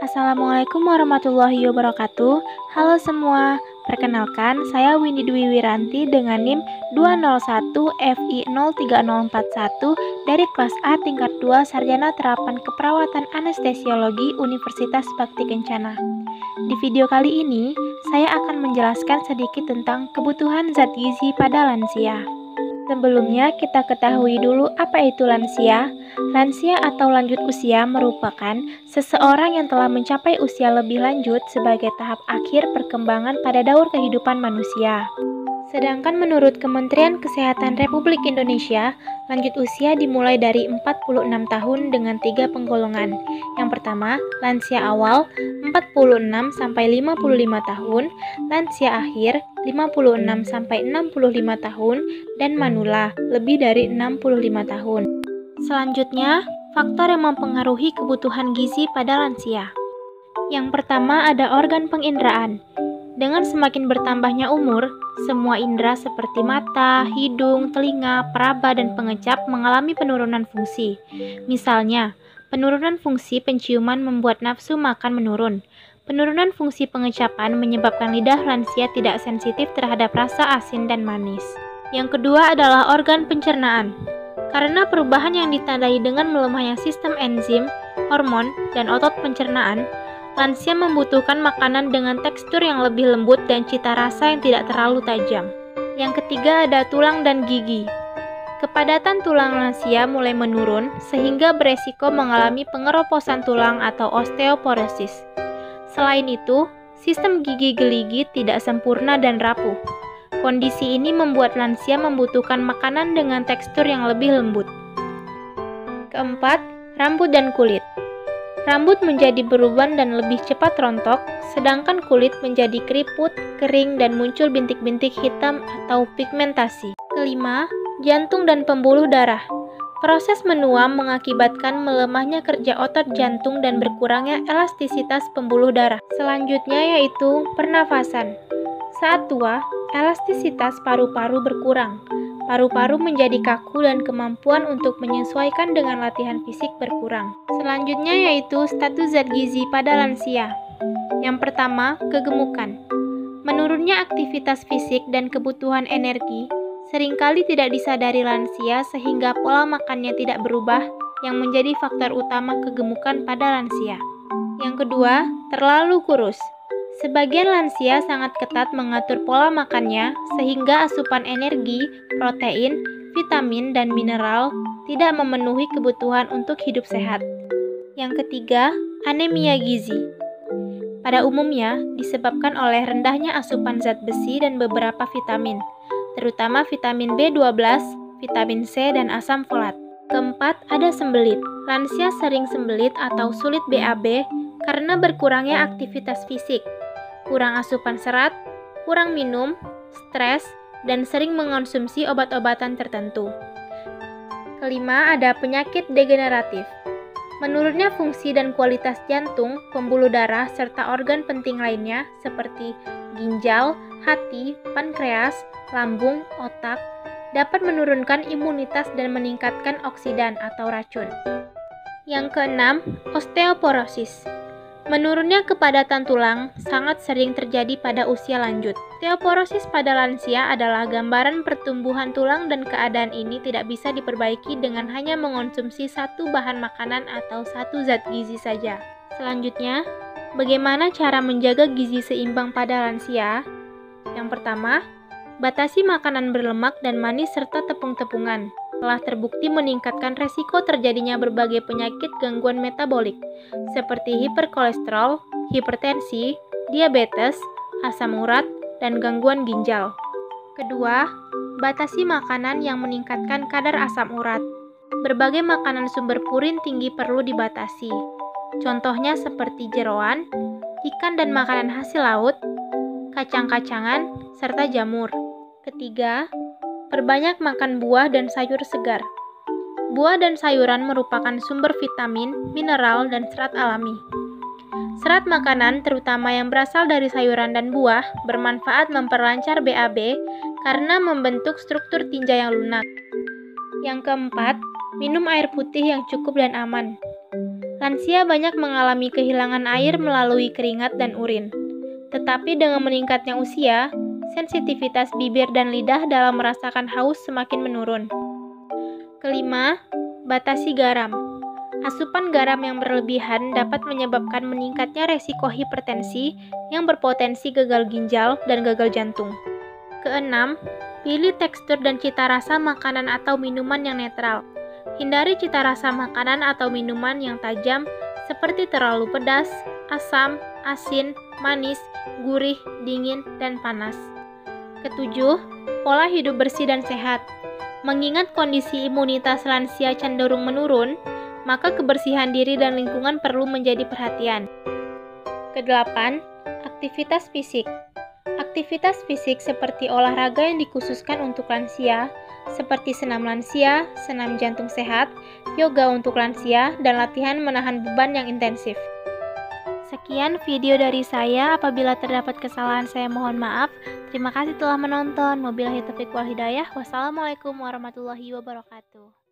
Assalamualaikum warahmatullahi wabarakatuh. Halo semua, perkenalkan saya Windy Dwi Wiranti dengan NIM 201FI03041 dari kelas A tingkat 2 Sarjana Terapan Keperawatan Anestesiologi Universitas Bakti Kencana. Di video kali ini, saya akan menjelaskan sedikit tentang kebutuhan zat gizi pada lansia. Sebelumnya, kita ketahui dulu apa itu lansia. Lansia atau lanjut usia merupakan seseorang yang telah mencapai usia lebih lanjut sebagai tahap akhir perkembangan pada daur kehidupan manusia. Sedangkan menurut Kementerian Kesehatan Republik Indonesia, lanjut usia dimulai dari 46 tahun dengan 3 penggolongan. Yang pertama, lansia awal 46 sampai 55 tahun, lansia akhir 56 sampai 65 tahun, dan manula lebih dari 65 tahun. Selanjutnya, faktor yang mempengaruhi kebutuhan gizi pada lansia. Yang pertama ada organ penginderaan. Dengan semakin bertambahnya umur, semua indera seperti mata, hidung, telinga, peraba, dan pengecap mengalami penurunan fungsi. Misalnya, penurunan fungsi penciuman membuat nafsu makan menurun. Penurunan fungsi pengecapan menyebabkan lidah lansia tidak sensitif terhadap rasa asin dan manis. Yang kedua adalah organ pencernaan. Karena perubahan yang ditandai dengan melemahnya sistem enzim, hormon, dan otot pencernaan, lansia membutuhkan makanan dengan tekstur yang lebih lembut dan cita rasa yang tidak terlalu tajam. Yang ketiga ada tulang dan gigi. Kepadatan tulang lansia mulai menurun sehingga beresiko mengalami pengeroposan tulang atau osteoporosis. Selain itu, sistem gigi geligi tidak sempurna dan rapuh. Kondisi ini membuat lansia membutuhkan makanan dengan tekstur yang lebih lembut. Keempat, rambut dan kulit. Rambut menjadi beruban dan lebih cepat rontok, sedangkan kulit menjadi keriput, kering, dan muncul bintik-bintik hitam atau pigmentasi. Kelima, jantung dan pembuluh darah. Proses menua mengakibatkan melemahnya kerja otot jantung dan berkurangnya elastisitas pembuluh darah. Selanjutnya yaitu pernafasan. Saat tua, elastisitas paru-paru berkurang. Paru-paru menjadi kaku dan kemampuan untuk menyesuaikan dengan latihan fisik berkurang. Selanjutnya yaitu status zat gizi pada lansia. Yang pertama, kegemukan. Menurunnya aktivitas fisik dan kebutuhan energi seringkali tidak disadari lansia sehingga pola makannya tidak berubah yang menjadi faktor utama kegemukan pada lansia. Yang kedua, terlalu kurus. Sebagian lansia sangat ketat mengatur pola makannya sehingga asupan energi, protein, vitamin, dan mineral tidak memenuhi kebutuhan untuk hidup sehat. Yang ketiga, anemia gizi. Pada umumnya disebabkan oleh rendahnya asupan zat besi dan beberapa vitamin, terutama vitamin B12, vitamin C, dan asam folat. Keempat, ada sembelit. Lansia sering sembelit atau sulit BAB karena berkurangnya aktivitas fisik, kurang asupan serat, kurang minum, stres, dan sering mengonsumsi obat-obatan tertentu. Kelima, ada penyakit degeneratif. Menurunnya fungsi dan kualitas jantung, pembuluh darah, serta organ penting lainnya seperti ginjal, hati, pankreas, lambung, otak, dapat menurunkan imunitas dan meningkatkan oksidan atau racun. Yang keenam, osteoporosis. Menurunnya kepadatan tulang sangat sering terjadi pada usia lanjut. Osteoporosis pada lansia adalah gambaran pertumbuhan tulang dan keadaan ini tidak bisa diperbaiki dengan hanya mengonsumsi satu bahan makanan atau satu zat gizi saja. Selanjutnya, bagaimana cara menjaga gizi seimbang pada lansia? Yang pertama, batasi makanan berlemak dan manis serta tepung-tepungan. Telah terbukti meningkatkan resiko terjadinya berbagai penyakit gangguan metabolik seperti hiperkolesterol, hipertensi, diabetes, asam urat, dan gangguan ginjal. Kedua, batasi makanan yang meningkatkan kadar asam urat. Berbagai makanan sumber purin tinggi perlu dibatasi. Contohnya seperti jeroan, ikan dan makanan hasil laut, kacang-kacangan, serta jamur. Ketiga, perbanyak makan buah dan sayur segar. Buah dan sayuran merupakan sumber vitamin, mineral, dan serat alami. Serat makanan, terutama yang berasal dari sayuran dan buah, bermanfaat memperlancar BAB karena membentuk struktur tinja yang lunak. Yang keempat, minum air putih yang cukup dan aman. Lansia banyak mengalami kehilangan air melalui keringat dan urin. Tetapi dengan meningkatnya usia, sensitivitas bibir dan lidah dalam merasakan haus semakin menurun. Kelima, batasi garam. Asupan garam yang berlebihan dapat menyebabkan meningkatnya resiko hipertensi yang berpotensi gagal ginjal dan gagal jantung. Keenam, pilih tekstur dan cita rasa makanan atau minuman yang netral. Hindari cita rasa makanan atau minuman yang tajam seperti terlalu pedas, asam, asin, manis, gurih, dingin, dan panas. Ketujuh, pola hidup bersih dan sehat. Mengingat kondisi imunitas lansia cenderung menurun, maka kebersihan diri dan lingkungan perlu menjadi perhatian. Kedelapan, aktivitas fisik. Aktivitas fisik seperti olahraga yang dikhususkan untuk lansia, seperti senam lansia, senam jantung sehat, yoga untuk lansia, dan latihan menahan beban yang intensif. Sekian video dari saya. Apabila terdapat kesalahan, saya mohon maaf. Terima kasih telah menonton. Wabillahi taufiq wal hidayah. Wassalamualaikum warahmatullahi wabarakatuh.